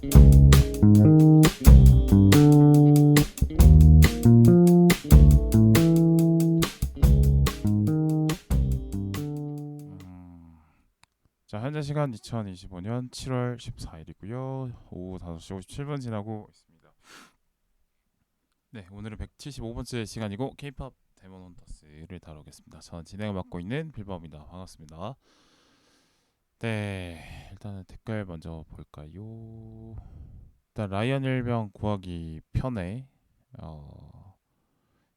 자, 현재 시간 2025년 7월 14일이고요. 오후 5시 57분 지나고 있습니다. 네, 오늘은 175번째 시간이고 K-pop 데몬 헌터스를 다루겠습니다. 저는 진행을 맡고 있는 빌바오입니다. 반갑습니다. 네, 일단은 댓글 먼저 볼까요? 일단 라이언 일병 구하기 편에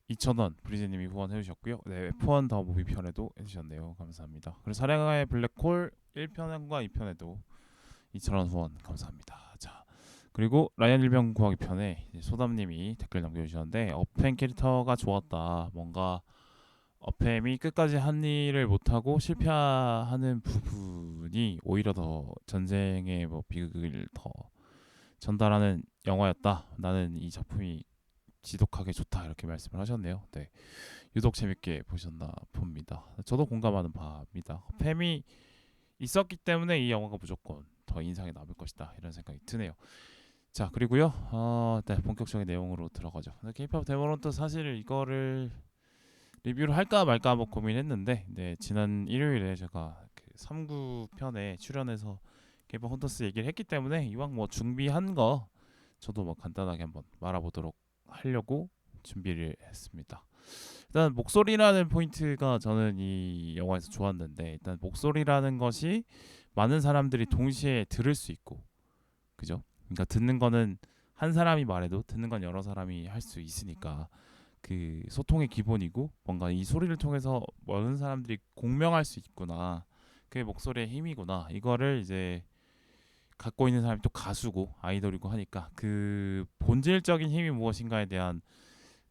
2,000원 브리즈님이 후원해주셨고요. 네, F1 더 무비 편에도 해주셨네요. 감사합니다. 그리고 사랑의 블랙홀 1편과 2편에도 2,000원 후원 감사합니다. 자, 그리고 라이언 일병 구하기 편에 소담님이 댓글 남겨주셨는데 어펜 캐릭터가 좋았다. 뭔가 어펜이 끝까지 한 일을 못하고 실패하는 부분이 오히려 더 전쟁의 뭐 비극을 더 전달하는 영화였다. 나는 이 작품이 지독하게 좋다 이렇게 말씀을 하셨네요. 네, 유독 재밌게 보셨나 봅니다. 저도 공감하는 바입니다. 팸이 있었기 때문에 이 영화가 무조건 더 인상에 남을 것이다 이런 생각이 드네요. 자, 그리고요 네, 본격적인 내용으로 들어가죠. K-pop 데모런트 사실 이거를 리뷰를 할까 말까 한번 고민했는데 네, 지난 일요일에 제가 그 3구 편에 출연해서 K-pop 헌터스 얘기를 했기 때문에 이왕 뭐 준비한 거 저도 뭐 간단하게 한번 말아보도록 하려고 준비를 했습니다. 일단 목소리라는 포인트가 저는 이 영화에서 좋았는데 일단 목소리라는 것이 많은 사람들이 동시에 들을 수 있고 그죠? 그러니까 듣는 거는 한 사람이 말해도 듣는 건 여러 사람이 할 수 있으니까 그 소통의 기본이고 뭔가 이 소리를 통해서 많은 사람들이 공명할 수 있구나. 그게 목소리의 힘이구나. 이거를 이제 갖고 있는 사람이 또 가수고 아이돌이고 하니까 그 본질적인 힘이 무엇인가에 대한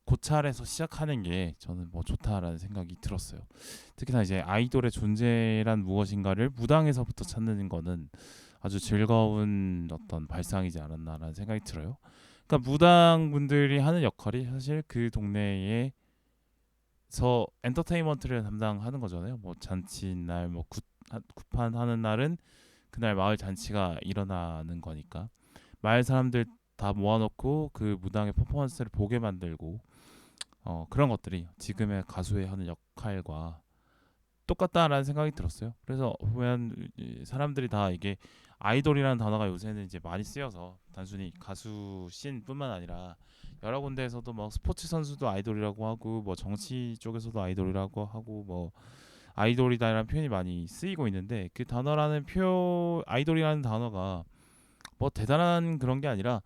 고찰에서 시작하는 게 저는 뭐 좋다라는 생각이 들었어요. 특히나 이제 아이돌의 존재란 무엇인가를 무당에서부터 찾는 거는 아주 즐거운 어떤 발상이지 않았나라는 생각이 들어요. 그러니까 무당 분들이 하는 역할이 사실 그 동네에서 엔터테인먼트를 담당하는 거잖아요. 뭐 잔치날, 뭐 굿판 하는 날은 그날 마을 잔치가 일어나는 거니까 마을 사람들 다 모아놓고 그 무당의 퍼포먼스를 보게 만들고 그런 것들이 지금의 가수의 하는 역할과 똑같다라는 생각이 들었어요. 그래서 보면 사람들이 다 이게 아이돌이라는 단어가 요새는 이제 많이 쓰여서 단순히 가수 씬뿐만 아니라 여러 군데에서도 뭐 스포츠 선수도 아이돌이라고 하고 뭐 정치 쪽에서도 아이돌이라고 하고 뭐 아이돌이다라는 표현이 많이 쓰이고 있는데 그 단어라는 아이돌이라는 단어가 뭐 대단한 그런 게 아니라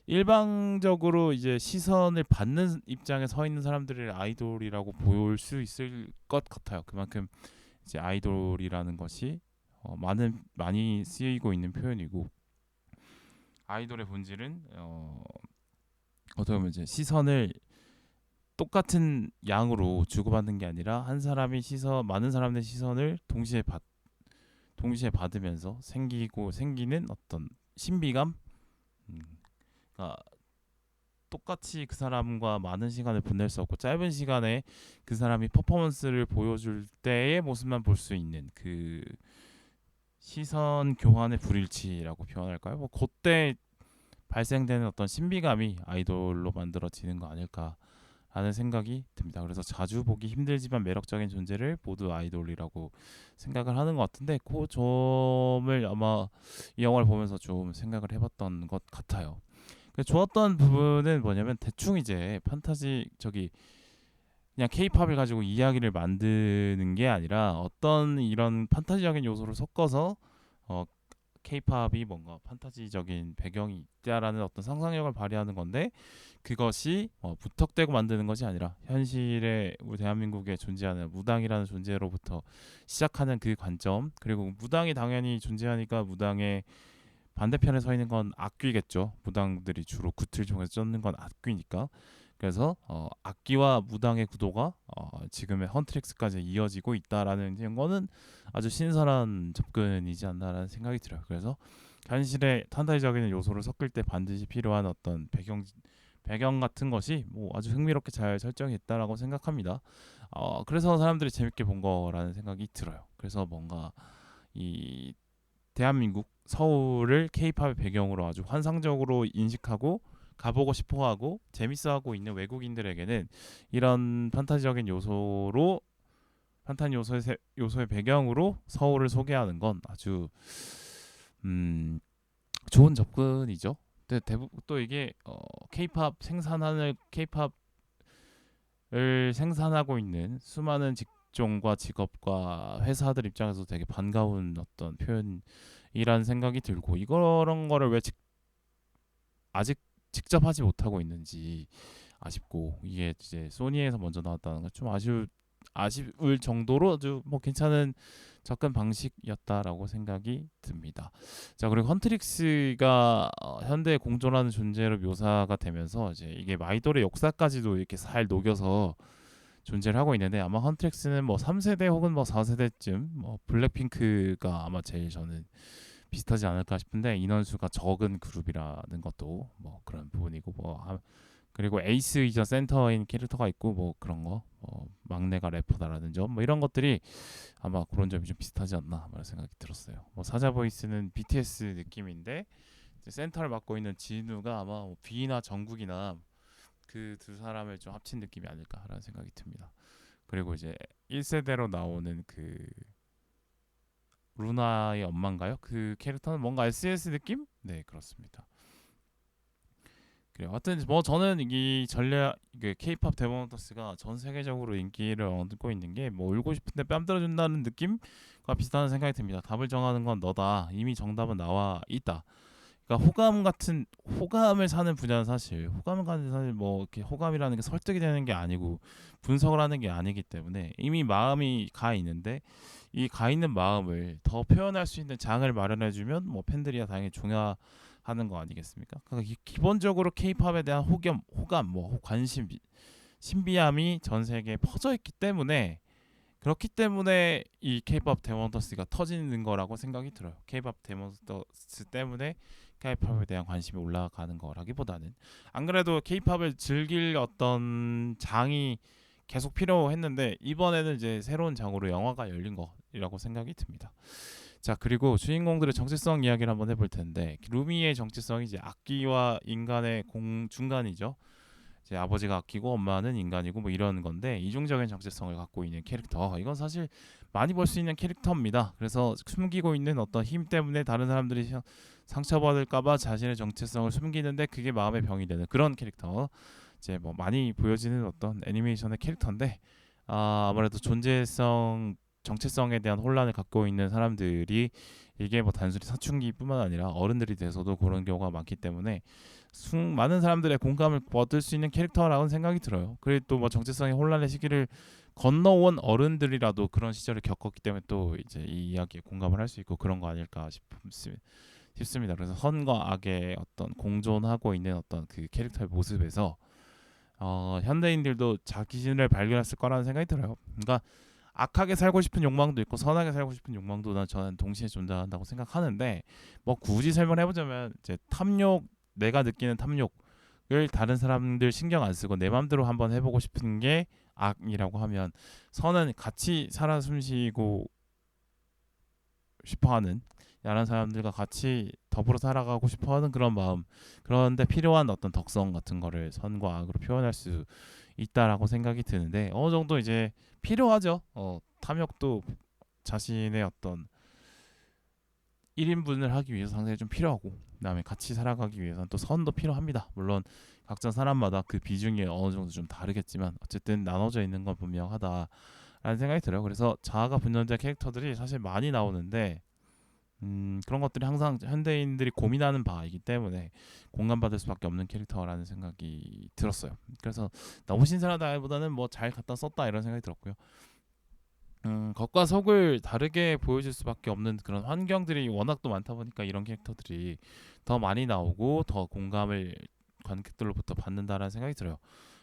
일방적으로 이제 시선을 받는 입장에 서 있는 사람들을 아이돌이라고 볼 수 있을 것 같아요. 그만큼 이제 아이돌이라는 것이 많이 쓰이고 있는 표현이고 아이돌의 본질은 어떻게 보면 이제 시선을 똑같은 양으로 주고받는 게 아니라 한 사람이 많은 사람들의 시선을 동시에 받으면서 생기는 어떤 신비감, 음, 그러니까 똑같이 그 사람과 많은 시간을 보낼 수 없고 짧은 시간에 그 사람이 퍼포먼스를 보여줄 때의 모습만 볼 수 있는 그 시선 교환의 불일치라고 표현할까요? 뭐 그때 발생되는 어떤 신비감이 아이돌로 만들어지는 거 아닐까 하는 생각이 듭니다. 그래서 자주 보기 힘들지만 매력적인 존재를 모두 아이돌이라고 생각을 하는 것 같은데 그 점을 아마 이 영화를 보면서 좀 생각을 해봤던 것 같아요. 좋았던 부분은 뭐냐면 대충 이제 판타지 그냥 케이팝을 가지고 이야기를 만드는 게 아니라 어떤 이런 판타지적인 요소를 섞어서 어 케이팝이 뭔가 판타지적인 배경이 있다라는 어떤 상상력을 발휘하는 건데 그것이 부탁되고 만드는 것이 아니라 현실의 우리 대한민국에 존재하는 무당이라는 존재로부터 시작하는 그 관점 그리고 무당이 당연히 존재하니까 무당의 반대편에 서 있는 건 악귀겠죠. 무당들이 주로 굿을 통해서 쫓는 건 악귀니까. 그래서 악기와 무당의 구도가 지금의 헌트릭스까지 이어지고 있다라는 거는 아주 신선한 접근이지 않나라는 생각이 들어요. 그래서 현실의 판타지적인 요소를 섞을 때 반드시 필요한 어떤 배경 같은 것이 뭐 아주 흥미롭게 잘 설정했다라고 생각합니다. 그래서 사람들이 재밌게 본 거라는 생각이 들어요. 그래서 뭔가 이 대한민국 서울을 케이팝의 배경으로 아주 환상적으로 인식하고 가보고 싶어하고 재밌어하고 있는 외국인들에게는 이런 판타지 요소의 배경으로 서울을 소개하는 건 아주 좋은 접근이죠. 근데 대부분 또 이게 케이팝을 생산하고 있는 수많은 직종과 직업과 회사들 입장에서 되게 반가운 어떤 표현이라는 생각이 들고, 이런 거를 왜 아직 직접 하지 못하고 있는지 아쉽고, 이게 이제 소니에서 먼저 나왔다는 건 좀 아쉬울 정도로 아주 뭐 괜찮은 접근 방식이었다라고 생각이 듭니다. 자, 그리고 헌트릭스가 현대에 공존하는 존재로 묘사가 되면서 이제 이게 마이돌의 역사까지도 이렇게 잘 녹여서 존재를 하고 있는데, 아마 헌트릭스는 뭐 3세대 혹은 뭐 4세대쯤 뭐 블랙핑크가 아마 제일 저는 비슷하지 않을까 싶은데, 인원수가 적은 그룹이라는 것도 뭐 그런 부분이고, 그리고 에이스이자 센터인 캐릭터가 있고 뭐 그런 거, 막내가 래퍼다라는 점, 뭐 이런 것들이 아마 그런 점이 좀 비슷하지 않나 그런 생각이 들었어요. 뭐 사자보이스는 BTS 느낌인데 이제 센터를 맡고 있는 진우가 아마 뭐 B나 정국이나 그 두 사람을 좀 합친 느낌이 아닐까라는 생각이 듭니다. 그리고 이제 1세대로 나오는 그 루나의 엄마인가요? 그 캐릭터는 뭔가 SS 느낌? 네, 그렇습니다. 그래요. 하여튼 뭐 저는 이 전략 K-팝 데모넌터스가 전 세계적으로 인기를 얻고 있는 게 뭐 울고 싶은데 뺨 때려준다는 느낌과 비슷한 생각이 듭니다. 답을 정하는 건 너다. 이미 정답은 나와 있다. 그러니까 호감을 사는 분야는 사실 뭐 이렇게 호감이라는 게 설득이 되는 게 아니고 분석을 하는 게 아니기 때문에 이미 마음이 가 있는데, 이 가 있는 마음을 더 표현할 수 있는 장을 마련해주면 뭐 팬들이야 당연히 중요하는 거 아니겠습니까? 그러니까 기본적으로 K-팝에 대한 호감, 뭐 관심, 신비함이 전 세계에 퍼져 있기 때문에, 그렇기 때문에 이 K-팝 데몬터스가 터지는 거라고 생각이 들어요. K-팝 데몬터스 때문에 K-팝에 대한 관심이 올라가는 거라기보다는, 안 그래도 K-팝을 즐길 어떤 장이 계속 필요했는데 이번에는 이제 새로운 장으로 영화가 열린 거라고 생각이 듭니다. 자, 그리고 주인공들의 정체성 이야기를 한번 해볼 텐데, 루미의 정체성이 이제 악기와 인간의 중간이죠. 제 아버지가 악기고 엄마는 인간이고 뭐 이런 건데, 이중적인 정체성을 갖고 있는 캐릭터, 이건 사실 많이 볼 수 있는 캐릭터입니다. 그래서 숨기고 있는 어떤 힘 때문에 다른 사람들이 상처받을까봐 자신의 정체성을 숨기는데 그게 마음의 병이 되는 그런 캐릭터, 이제 뭐 많이 보여지는 어떤 애니메이션의 캐릭터인데, 아무래도 정체성에 대한 혼란을 갖고 있는 사람들이 이게 뭐 단순히 사춘기뿐만 아니라 어른들이 돼서도 그런 경우가 많기 때문에 많은 사람들의 공감을 얻을 수 있는 캐릭터라는 생각이 들어요. 그리고 또 뭐 정체성의 혼란의 시기를 건너온 어른들이라도 그런 시절을 겪었기 때문에 또 이제 이 이야기에 공감을 할 수 있고 그런 거 아닐까 싶습니다. 그래서 선과 악의 어떤 공존하고 있는 어떤 그 캐릭터의 모습에서 현대인들도 자기신을 발견했을 거라는 생각이 들어요. 그러니까 악하게 살고 싶은 욕망도 있고 선하게 살고 싶은 욕망도 저는 동시에 존재한다고 생각하는데, 뭐 굳이 설명해보자면 이제 내가 느끼는 탐욕을 다른 사람들 신경 안 쓰고 내 맘대로 한번 해보고 싶은 게 악이라고 하면, 선은 같이 살아 숨쉬고 싶어하는, 다른 사람들과 같이 더불어 살아가고 싶어하는 그런 마음, 그런데 필요한 어떤 덕성 같은 거를 선과 악으로 표현할 수 있다라고 생각이 드는데, 어느 정도 이제 필요하죠. 탐욕도 자신의 어떤 1인분을 하기 위해서 상당히 좀 필요하고, 그다음에 같이 살아가기 위해서는 또 선도 필요합니다. 물론 각자 사람마다 그 비중이 어느 정도 좀 다르겠지만 어쨌든 나눠져 있는 건 분명하다라는 생각이 들어요. 그래서 자아가 분열된 캐릭터들이 사실 많이 나오는데, 그런 것들이 항상 현대인들이 고민하는 바이기 때문에 공감받을 수밖에 없는 캐릭터라는 생각이 들었어요. 그래서 너무 신선하다기보다는 뭐 잘 갖다 썼다 이런 생각이 들었고요. 겉과 속을 다르게 보여줄 수밖에 없는 그런 환경들이 워낙 또 많다 보니까 이런 캐릭터들이 더 많이 나오고 더 공감을 관객들로부터 받는다라는 생각이 들어요.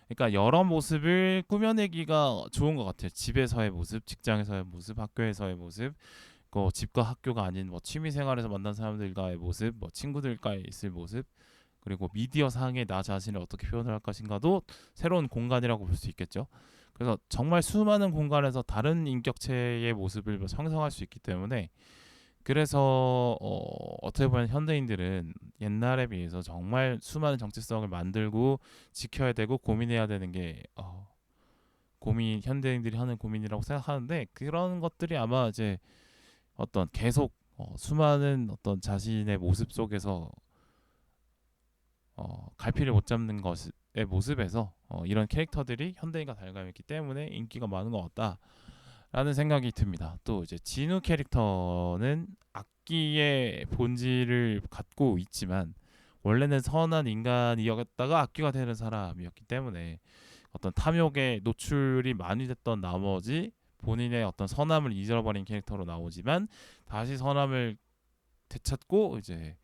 그러니까 여러 모습을 꾸며내기가 좋은 것 같아요. 집에서의 모습, 직장에서의 모습, 학교에서의 모습, 집과 학교가 아닌 뭐 취미생활에서 만난 사람들과의 모습, 뭐 친구들과의 있을 모습, 그리고 미디어 상의 나 자신을 어떻게 표현을 할 것인가도 새로운 공간이라고 볼 수 있겠죠. 그래서 정말 수많은 공간에서 다른 인격체의 모습을 형성할 수 있기 때문에 그래서 어떻게 보면 현대인들은 옛날에 비해서 정말 수많은 정체성을 만들고 지켜야 되고 고민해야 되는 게 고민 현대인들이 하는 고민이라고 생각하는데 그런 것들이 아마 이제 어떤 계속 수많은 어떤 자신의 모습 속에서 갈피를 못 잡는 것의 모습에서 이런 캐릭터들이 현대인과 닮아있기 때문에 인기가 많은 것 같다라는 생각이 듭니다. 또 이제 진우 캐릭터는 악기의 본질을 갖고 있지만 원래는 선한 인간이었다가 악귀가 되는 사람이었기 때문에 어떤 탐욕에 노출이 많이 됐던 나머지 본인의 어떤 선함을 잊어버린 캐릭터로 나오지만 다시 선함을 되찾고 이제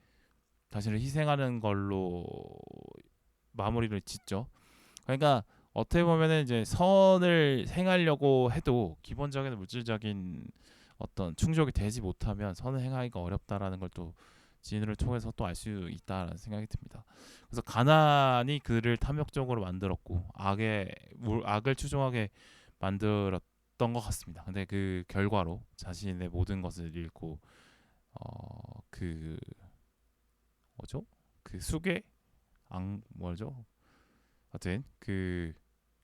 자신을 희생하는 걸로 마무리를 짓죠. 그러니까 어떻게 보면은 이제 선을 행하려고 해도 기본적인 물질적인 어떤 충족이 되지 못하면 선을 행하기가 어렵다라는 걸 또 진우를 통해서 또 알 수 있다라는 생각이 듭니다. 그래서 가난이 그를 탐욕적으로 만들었고 악을 추종하게 만들었던 것 같습니다. 근데 그 결과로 자신의 모든 것을 잃고 그 뭐죠? 그 수계 앙 뭐죠? 하여튼 그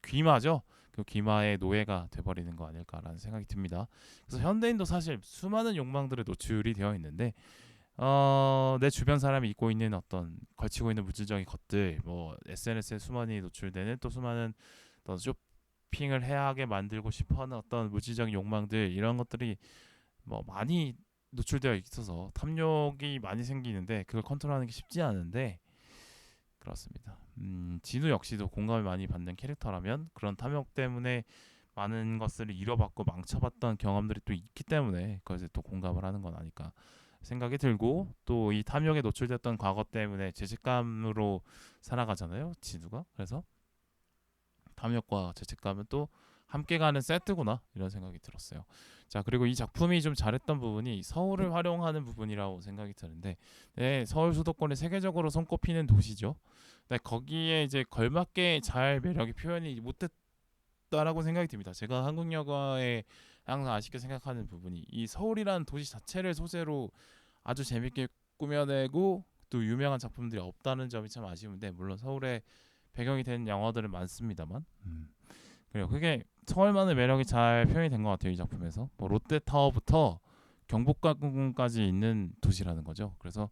귀마죠. 그 귀마의 노예가 돼버리는 거 아닐까라는 생각이 듭니다. 그래서 현대인도 사실 수많은 욕망들에 노출이 되어 있는데 내 주변 사람이 입고 있는 어떤 걸치고 있는 물질적인 것들, 뭐 SNS에 수많이 노출되는 또 수많은 어떤 쇼핑을 해야 하게 만들고 싶어하는 어떤 물질적인 욕망들 이런 것들이 뭐 많이 노출되어 있어서 탐욕이 많이 생기는데 그걸 컨트롤하는 게 쉽지 않은데 그렇습니다. 진우 역시도 공감을 많이 받는 캐릭터라면 그런 탐욕 때문에 많은 것을 잃어봤고 망쳐봤던 경험들이 또 있기 때문에 그것에 또 공감을 하는 건 아닐까 생각이 들고 또 이 탐욕에 노출됐던 과거 때문에 죄책감으로 살아가잖아요 진우가. 그래서 탐욕과 죄책감은 또 함께 가는 세트구나 이런 생각이 들었어요. 자 그리고 이 작품이 좀 잘했던 부분이 서울을 활용하는 부분이라고 생각이 드는데 네, 서울 수도권이 세계적으로 손꼽히는 도시죠. 네, 거기에 이제 걸맞게 잘 매력이 표현이 못했다라고 생각이 듭니다. 제가 한국 영화에 항상 아쉽게 생각하는 부분이 이 서울이라는 도시 자체를 소재로 아주 재밌게 꾸며내고 또 유명한 작품들이 없다는 점이 참 아쉬운데 물론 서울에 배경이 된 영화들은 많습니다만 그래요. 그게 서울만의 매력이 잘 표현이 된 것 같아요 이 작품에서. 뭐 롯데타워부터 경복궁까지 있는 도시라는 거죠. 그래서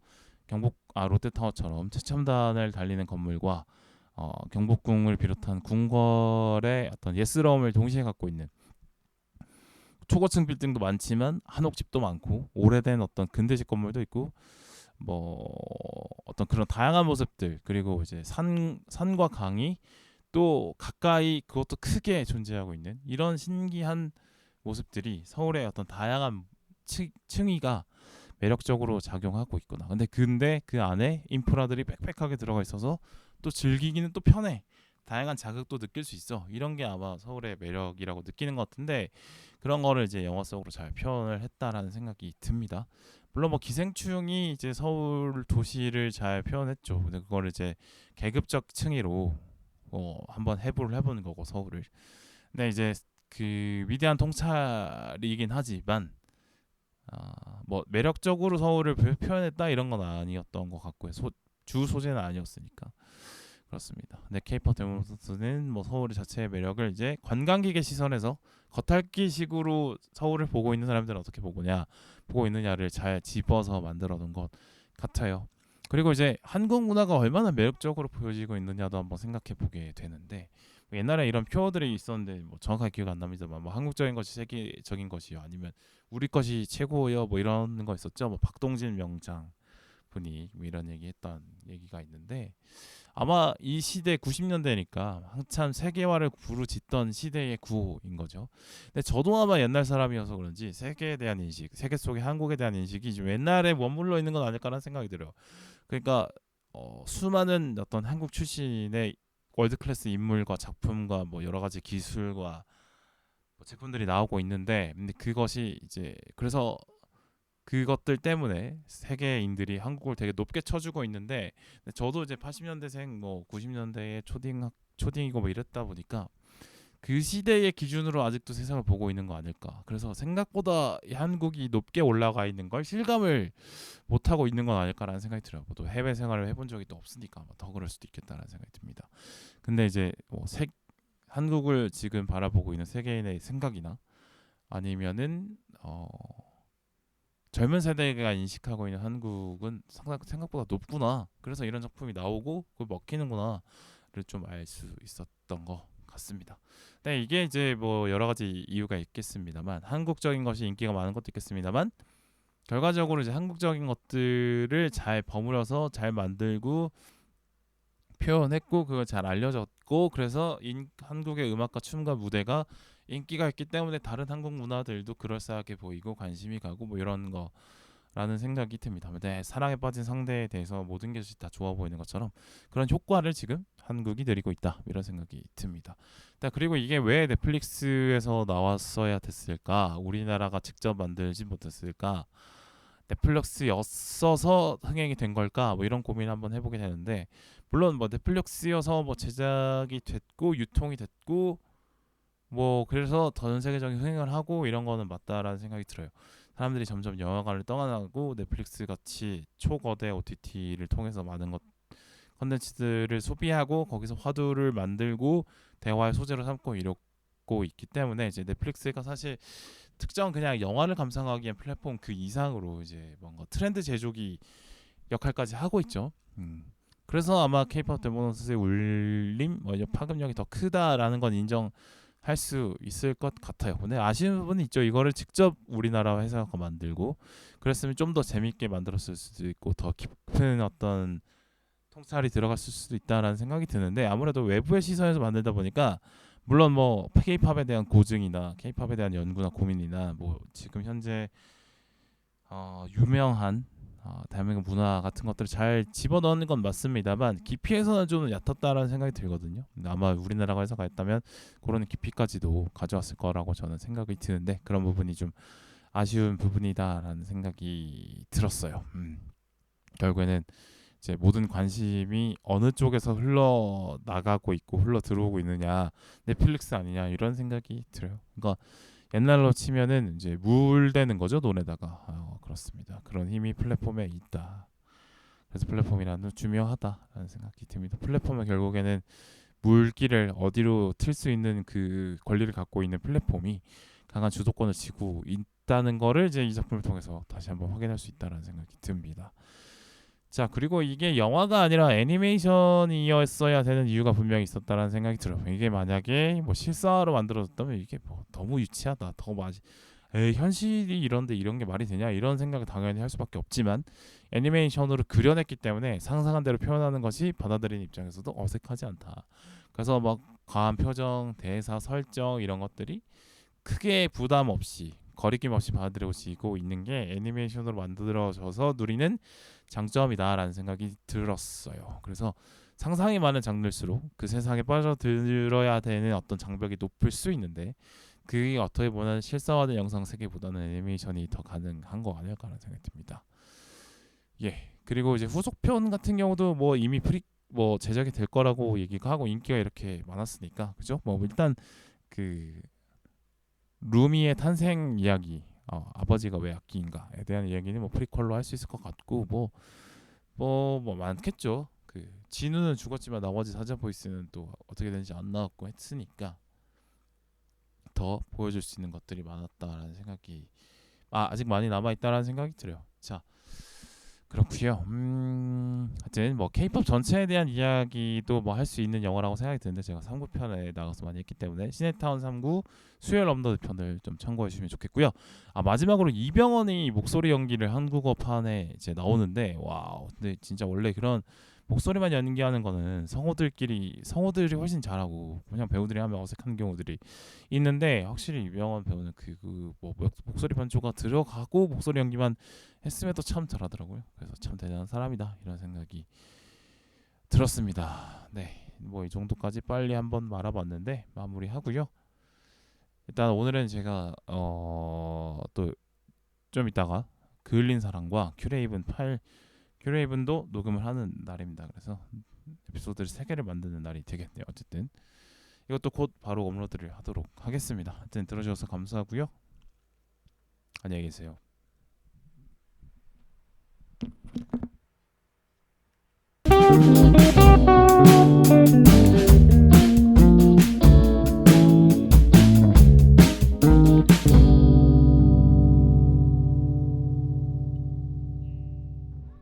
롯데타워처럼 최첨단을 달리는 건물과 경복궁을 비롯한 궁궐의 어떤 예스러움을 동시에 갖고 있는 초고층 빌딩도 많지만 한옥집도 많고 오래된 어떤 근대식 건물도 있고 뭐 어떤 그런 다양한 모습들 그리고 이제 산과 강이 또 가까이 그것도 크게 존재하고 있는 이런 신기한 모습들이 서울의 어떤 다양한 층위가 매력적으로 작용하고 있구나. 근데 그 안에 인프라들이 빽빽하게 들어가 있어서 또 즐기기는 또 편해. 다양한 자극도 느낄 수 있어. 이런 게 아마 서울의 매력이라고 느끼는 것 같은데 그런 거를 이제 영화 속으로 잘 표현을 했다라는 생각이 듭니다. 물론 뭐 기생충이 이제 서울 도시를 잘 표현했죠. 근데 그거를 이제 계급적 층위로 한번 해부를 해보는 거고 서울을. 근데 이제 그 위대한 통찰이긴 하지만 뭐 매력적으로 서울을 표현했다 이런 건 아니었던 것 같고요. 주 소재는 아니었으니까 그렇습니다. 근데 케이팝 데모스는 뭐 서울 자체의 매력을 이제 관광객의 시선에서 겉핥기식으로 서울을 보고 있는 사람들은 어떻게 보고 있느냐를 잘 집어서 만들어 놓은 것 같아요. 그리고 이제 한국 문화가 얼마나 매력적으로 보여지고 있느냐도 한번 생각해 보게 되는데 뭐 옛날에 이런 표어들이 있었는데 뭐 정확하게 기억 안 납니다만 뭐 한국적인 것이 세계적인 것이요 아니면 우리 것이 최고요 뭐 이런 거 있었죠. 뭐 박동진 명장 분이 뭐 이런 얘기했던 얘기가 있는데 아마 이 시대 90년대니까 한참 세계화를 부르짖던 시대의 구호인 거죠. 근데 저도 아마 옛날 사람이어서 그런지 세계에 대한 인식, 세계 속의 한국에 대한 인식이 좀 옛날에 머물러 있는 건 아닐까라는 생각이 들어요. 그러니까 수많은 어떤 한국 출신의 월드 클래스 인물과 작품과 뭐 여러 가지 기술과 뭐 제품들이 나오고 있는데 근데 그것이 이제 그래서 그것들 때문에 세계인들이 한국을 되게 높게 쳐주고 있는데 저도 이제 80년대생 뭐 90년대에 초딩이고 뭐 이랬다 보니까 그 시대의 기준으로 아직도 세상을 보고 있는 거 아닐까. 그래서 생각보다 이 한국이 높게 올라가 있는 걸 실감을 못 하고 있는 건 아닐까라는 생각이 들어요. 또 해외 생활을 해본 적이 또 없으니까 더 그럴 수도 있겠다라는 생각이 듭니다. 근데 이제 한국을 지금 바라보고 있는 세계인의 생각이나 아니면은 젊은 세대가 인식하고 있는 한국은 생각보다 높구나. 그래서 이런 작품이 나오고 그걸 먹히는구나를 좀 알 수 있었던 것 같습니다. 네, 이게 이제 뭐 여러 가지 이유가 있겠습니다만 한국적인 것이 인기가 많은 것도 있겠습니다만 결과적으로 이제 한국적인 것들을 잘 버무려서 잘 만들고 표현했고 그걸 잘 알려졌고 그래서 한국의 음악과 춤과 무대가 인기가 있기 때문에 다른 한국 문화들도 그럴싸하게 보이고 관심이 가고 뭐 이런 거라는 생각이 듭니다. 네, 사랑에 빠진 상대에 대해서 모든 것이 다 좋아 보이는 것처럼 그런 효과를 지금 한국이 누리고 있다 이런 생각이 듭니다. 그리고 이게 왜 넷플릭스에서 나왔어야 됐을까? 우리나라가 직접 만들지 못했을까? 넷플릭스였어서 흥행이 된 걸까? 뭐 이런 고민 한번 해보게 되는데 물론 뭐 넷플릭스여서 뭐 제작이 됐고 유통이 됐고 뭐 그래서 전 세계적인 흥행을 하고 이런 거는 맞다라는 생각이 들어요. 사람들이 점점 영화관을 떠나고 넷플릭스 같이 초거대 OTT를 통해서 많은 컨텐츠들을 소비하고 거기서 화두를 만들고 대화의 소재로 삼고 이러고 있기 때문에 이제 넷플릭스가 사실 특정 그냥 영화를 감상하기엔 플랫폼 그 이상으로 이제 뭔가 트렌드 제조기 역할까지 하고 있죠. 그래서 아마 K-pop 데모넌스의 울림, 파급력이 더 크다라는 건 인정할 수 있을 것 같아요. 근데 아쉬운 부분이 있죠. 이거를 직접 우리나라 회사가 만들고 그랬으면 좀 더 재밌게 만들었을 수도 있고 더 깊은 어떤 통찰이 들어갔을 수도 있다라는 생각이 드는데 아무래도 외부의 시선에서 만들다 보니까 물론 뭐 K-팝에 대한 고증이나 K-팝에 대한 연구나 고민이나 뭐 지금 현재 유명한 대한민국 문화 같은 것들을 잘 집어넣는 건 맞습니다만 깊이에서는 좀 얕았다라는 생각이 들거든요. 아마 우리나라가 회사가 있다면 그런 깊이까지도 가져왔을 거라고 저는 생각이 드는데 그런 부분이 좀 아쉬운 부분이다라는 생각이 들었어요. 결국에는 이제 모든 관심이 어느 쪽에서 흘러 나가고 있고 흘러 들어오고 있느냐 넷플릭스 아니냐 이런 생각이 들어요. 그러니까 옛날로 치면은 이제 물대는 거죠 돈에다가 그렇습니다. 그런 힘이 플랫폼에 있다. 그래서 플랫폼이라는 중요하다라는 생각이 듭니다. 플랫폼은 결국에는 물기를 어디로 틀 수 있는 그 권리를 갖고 있는 플랫폼이 강한 주도권을 쥐고 있다는 거를 이제 이 작품을 통해서 다시 한번 확인할 수 있다라는 생각이 듭니다. 자 그리고 이게 영화가 아니라 애니메이션이었어야 되는 이유가 분명히 있었다라는 생각이 들어요. 이게 만약에 뭐 실사로 만들어졌다면 이게 뭐 너무 유치하다. 더 맞이 현실이 이런데 이런 게 말이 되냐 이런 생각을 당연히 할 수밖에 없지만 애니메이션으로 그려냈기 때문에 상상한 대로 표현하는 것이 받아들이는 입장에서도 어색하지 않다. 그래서 막 과한 표정, 대사, 설정 이런 것들이 크게 부담 없이 거리낌 없이 받아들여지고 있는 게 애니메이션으로 만들어져서 누리는 장점이다라는 생각이 들었어요. 그래서 상상이 많은 장르일수록 그 세상에 빠져들어야 되는 어떤 장벽이 높을 수 있는데 그게 어떻게 보면 실사화된 영상 세계보다는 애니메이션이 더 가능한 거 아닐까라는 생각이 듭니다. 예. 그리고 이제 후속편 같은 경우도 뭐 이미 뭐 제작이 될 거라고 얘기가 하고 인기가 이렇게 많았으니까 그죠? 뭐 일단 그 루미의 탄생 이야기 아버지가 왜 악기인가에 대한 이야기는 뭐 프리퀄로 할 수 있을 것 같고 뭐 많겠죠. 그 진우는 죽었지만 나머지 사자 보이스는 또 어떻게 되는지 안 나왔고 했으니까 더 보여줄 수 있는 것들이 많았다라는 생각이 아직 많이 남아 있다라는 생각이 들어요. 자 그렇고요. 하여튼 뭐 K-pop 전체에 대한 이야기도 뭐 할 수 있는 영화라고 생각이 드는데 제가 3구편에 나가서 많이 했기 때문에 시네타운 3구 수요일 업로드 편을 좀 참고해 주시면 좋겠고요. 마지막으로 이병헌이 목소리 연기를 한국어판에 이제 나오는데 와 근데 진짜 원래 그런 목소리만 연기하는 거는 성우들이 훨씬 잘하고 그냥 배우들이 하면 어색한 경우들이 있는데 확실히 이병헌 배우는 뭐 목소리 변조가 들어가고 목소리 연기만 했음에도 참 잘하더라고요. 그래서 참 대단한 사람이다 이런 생각이 들었습니다. 네, 뭐 이 정도까지 빨리 한번 말아봤는데 마무리하고요. 일단 오늘은 제가 또 좀 이따가 그을린 사랑과 큐레이븐도 녹음을 하는 날입니다. 그래서 에피소드를 3개를 만드는 날이 되겠네요. 어쨌든 이것도 곧 바로 업로드를 하도록 하겠습니다. 하여튼 들어주셔서 감사하고요. 안녕히 계세요.